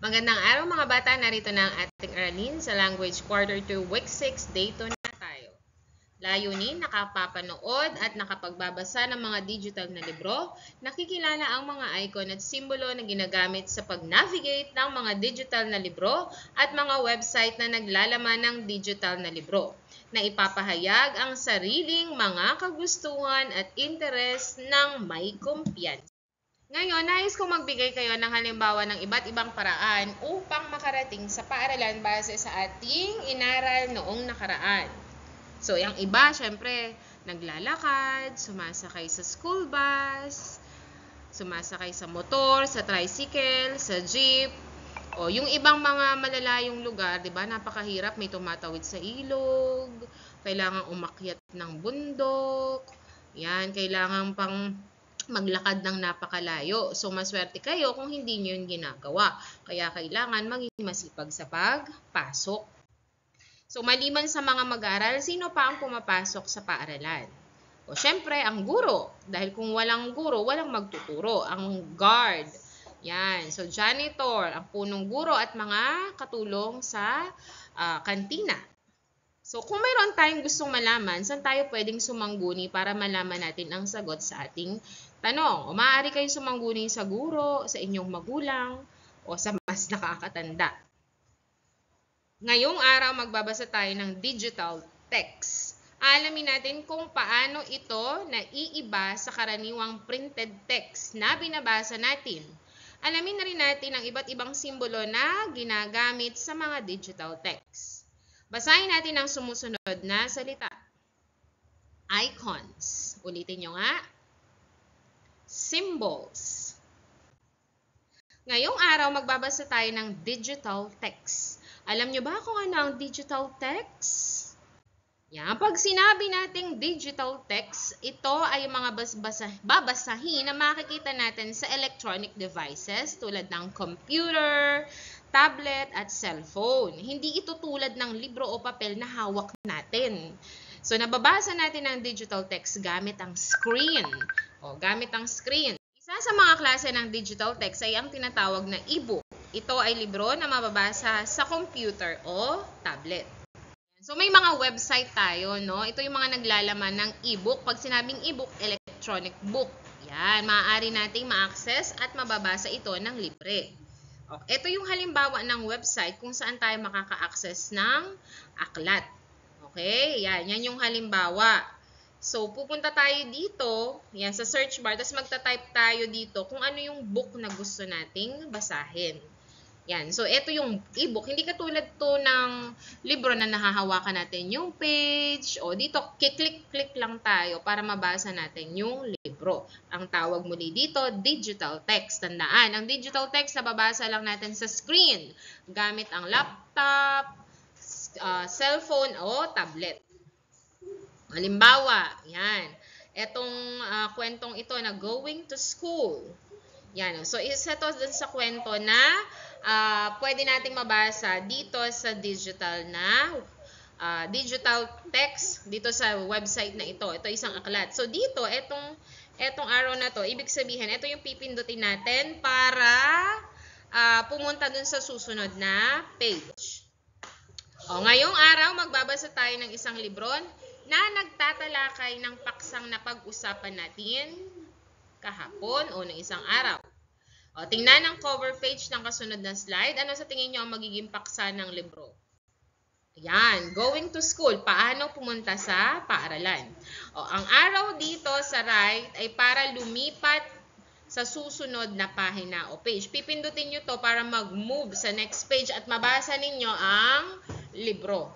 Magandang araw mga bata, narito na ang ating aralin sa Language Quarter 2, Week 6, Day 2 na tayo. Layunin, nakapapanood at nakapagbabasa ng mga digital na libro, nakikilala ang mga icon at simbolo na ginagamit sa pag-navigate ng mga digital na libro at mga website na naglalaman ng digital na libro, na ipapahayag ang sariling mga kagustuhan at interes ng may kumpiyansa. Ngayon, nais kong magbigay kayo ng halimbawa ng iba't ibang paraan upang makarating sa paaralan base sa ating inaral noong nakaraan. So, yung iba, syempre, naglalakad, sumasakay sa school bus, sumasakay sa motor, sa tricycle, sa jeep, o yung ibang mga malalayong lugar, 'di ba? Napakahirap, may tumatawid sa ilog, kailangan umakyat ng bundok. Yan, kailangan pang maglakad ng napakalayo. So, maswerte kayo kung hindi nyo yun ginagawa. Kaya kailangan maging masipag sa pagpasok. So, maliban sa mga mag-aaral, sino pa ang pumapasok sa paaralan? O, syempre, ang guro. Dahil kung walang guro, walang magtuturo. Ang guard. Yan. So, janitor, ang punong guro at mga katulong sa kantina. So, kung mayroon tayong gustong malaman, saan tayo pwedeng sumangguni para malaman natin ang sagot sa ating tanong? O maaari kayo sumangguni sa guro, sa inyong magulang, o sa mas nakakatanda. Ngayong araw, magbabasa tayo ng digital text. Alamin natin kung paano ito naiiba sa karaniwang printed text na binabasa natin. Alamin na rin natin ang iba't ibang simbolo na ginagamit sa mga digital text. Basahin natin ang sumusunod na salita. Icons. Ulitin nyo nga. Symbols. Ngayong araw, magbabasa tayo ng digital text. Alam nyo ba kung ano ang digital text? Yan. Pag sinabi nating digital text, ito ay mga babasahin na makikita natin sa electronic devices tulad ng computer, tablet at cellphone. Hindi ito tulad ng libro o papel na hawak natin. So, nababasa natin ang digital text gamit ang screen. Gamit ang screen. Isa sa mga klase ng digital text ay ang tinatawag na e-book. Ito ay libro na mababasa sa computer o tablet. So, may mga website tayo, no? Ito yung mga naglalaman ng e-book. Pag sinabing e-book, electronic book. Yan, maaari nating ma-access at mababasa ito ng libre. Ito yung halimbawa ng website kung saan tayo makaka-access ng aklat. Okay? Yan yung halimbawa. So, pupunta tayo dito, yan sa search bar, tapos magta-type tayo dito kung ano yung book na gusto nating basahin. Yan. So, ito yung e-book. Hindi katulad to ng libro na nahahawakan natin yung page. O, dito, kiklik-click lang tayo para mabasa natin yung libro. Ang tawag muli dito, digital text. Tandaan, ang digital text nababasa lang natin sa screen gamit ang laptop, cellphone o tablet. Halimbawa, yan. Etong kwentong ito na going to school. Yan. So, isa to dun sa kwento na pwede nating mabasa dito sa digital text dito sa website na ito. Ito isang aklat. So, dito, etong arrow na to, ibig sabihin, ito yung pipindutin natin para pumunta dun sa susunod na page. Ngayong araw, magbabasa tayo ng isang libro na nagtatalakay ng paksang na pag-usapan natin kahapon o ng isang araw. Tingnan ang cover page ng kasunod na slide. Ano sa tingin nyo ang magiging paksa ng libro? Yan, going to school. Paano pumunta sa paaralan? Ang arrow dito sa right ay para lumipat sa susunod na pahina o page. Pipindutin nyo to para mag-move sa next page at mabasa ninyo ang libro.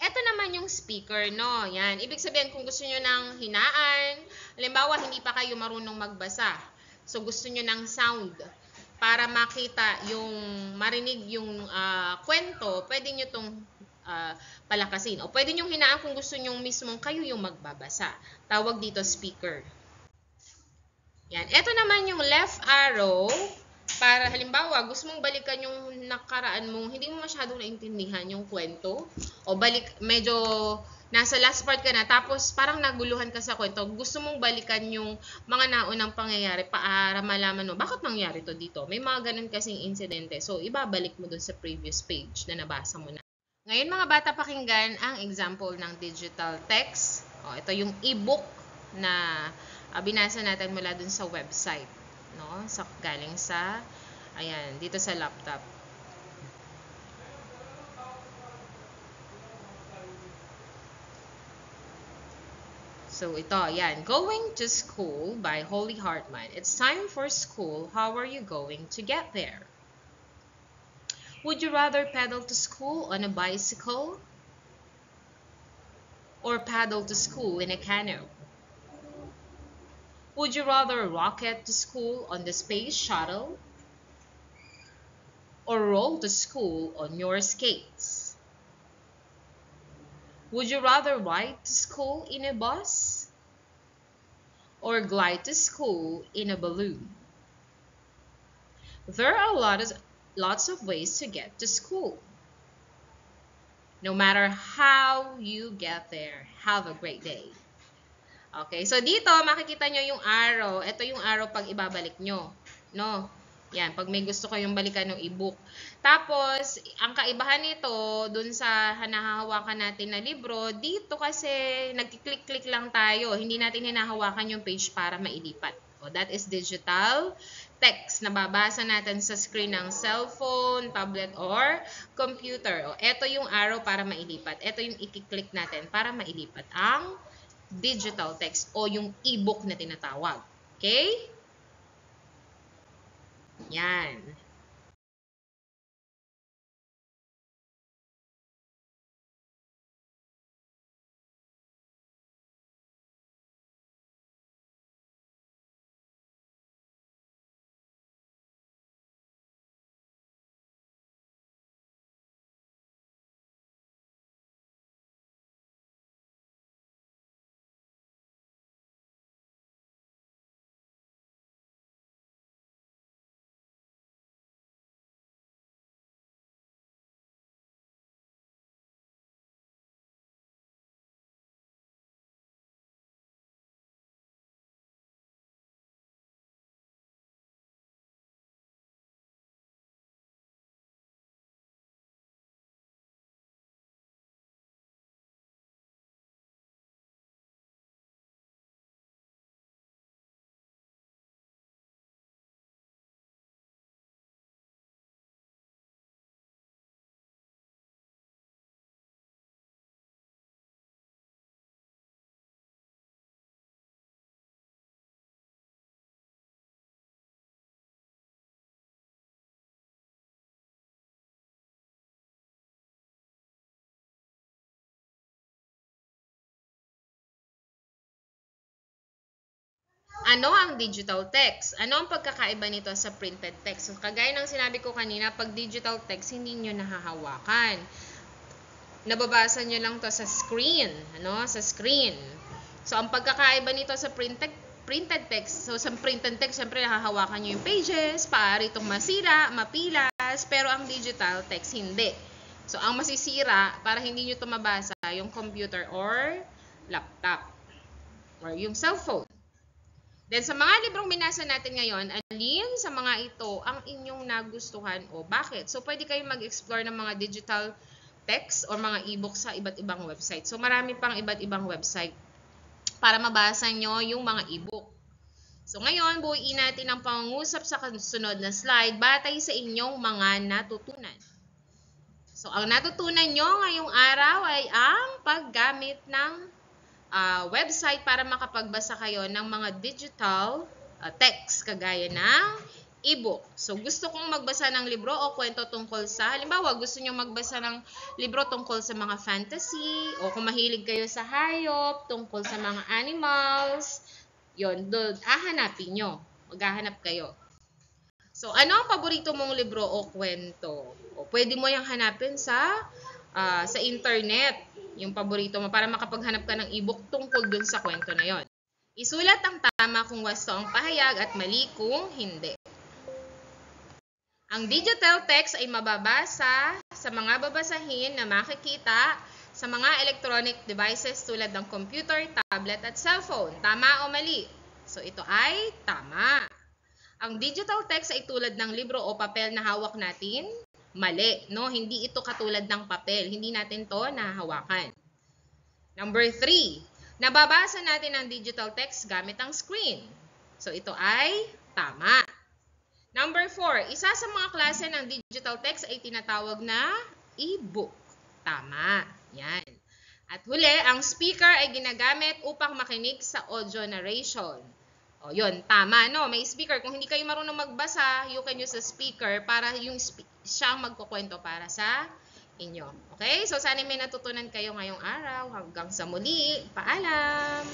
Ito naman yung speaker, no? Yan. Ibig sabihin, kung gusto nyo ng hinaan, halimbawa, hindi pa kayo marunong magbasa. So, gusto nyo ng sound para makita marinig yung kwento, pwede nyo itong palakasin. O pwede nyo hinaan kung gusto nyo mismong kayo yung magbabasa. Tawag dito speaker. Yan. Ito naman yung left arrow. Para halimbawa, gusto mong balikan yung nakaraan mong, hindi mo masyadong naintindihan yung kwento, o medyo nasa last part ka na, tapos parang naguluhan ka sa kwento, gusto mong balikan yung mga naunang pangyayari para malaman mo, bakit nangyari to dito? May mga ganun kasing insidente. So, ibabalik mo dun sa previous page na nabasa mo na. Ngayon mga bata, pakinggan ang example ng digital text. O, ito yung e-book na binasa natin mula dun sa website. No? Galing sa, ayan, dito sa laptop. So, ito, ayan. Going to School by Holly Hartman. It's time for school. How are you going to get there? Would you rather pedal to school on a bicycle or paddle to school in a canoe? Would you rather rocket to school on the space shuttle or roll to school on your skates? Would you rather ride to school in a bus or glide to school in a balloon? There are lots of ways to get to school. No matter how you get there, have a great day. Okay, so dito makikita nyo yung arrow. Ito yung arrow pag ibabalik nyo. No? Yan, pag may gusto kayong balikan ng e-book. Tapos, ang kaibahan nito, dun sa hinahawakan natin na libro, dito kasi nagkiklik-klik lang tayo. Hindi natin hinahawakan yung page para mailipat. O, that is digital text na babasa natin sa screen ng cellphone, tablet, or computer. O, ito yung arrow para mailipat. Ito yung ikiklik natin para mailipat ang digital text o yung e-book na tinatawag. Okay? Yan. Ano ang digital text? Ano ang pagkakaiba nito sa printed text? So, kagaya ng sinabi ko kanina, pag digital text, hindi nyo nahahawakan. Nababasa nyo lang to sa screen. Ano? Sa screen. So, ang pagkakaiba nito sa printed text, so sa printed text, syempre nahahawakan nyo yung pages, maaari itong masira, mapilas, pero ang digital text, hindi. So, ang masisira, para hindi nyo ito mabasa, yung computer or laptop or yung cellphone. Then, sa mga librong binasa natin ngayon, alin sa mga ito ang inyong nagustuhan o bakit? So, pwede kayong mag-explore ng mga digital text or mga e-book sa iba't ibang website. So, marami pang iba't ibang website para mabasa nyo yung mga e-book. So, ngayon, buuin natin ang pangungusap sa kasunod na slide batay sa inyong mga natutunan. So, ang natutunan nyo ngayong araw ay ang paggamit ng website para makapagbasa kayo ng mga digital text kagaya ng e-book. So, gusto kong magbasa ng libro o kwento tungkol sa, halimbawa, gusto nyo magbasa ng libro tungkol sa mga fantasy o kung mahilig kayo sa hayop, tungkol sa mga animals, yun, doon, hahanapin nyo. Maghahanap kayo. So, ano ang paborito mong libro o kwento? O pwede mo yung hanapin sa internet, yung paborito mo, para makapaghanap ka ng e-book tungkol dun sa kwento na yon. Isulat ang tama kung wasto ang pahayag at mali kung hindi. Ang digital text ay mababasa sa mga babasahin na makikita sa mga electronic devices tulad ng computer, tablet at cellphone. Tama o mali? So ito ay tama. Ang digital text ay tulad ng libro o papel na hawak natin? Mali, no? Hindi ito katulad ng papel. Hindi natin to nahahawakan. Number 3, nababasa natin ang digital text gamit ang screen. So ito ay tama. Number 4, isa sa mga klase ng digital text ay tinatawag na e-book. Tama. Yan. At huli, ang speaker ay ginagamit upang makinig sa audio narration. O yun, tama, no? May speaker. Kung hindi kayo marunong magbasa, you can use the speaker para yung siyang magkukwento para sa inyo. Okay? So, sana may natutunan kayo ngayong araw. Hanggang sa muli. Paalam!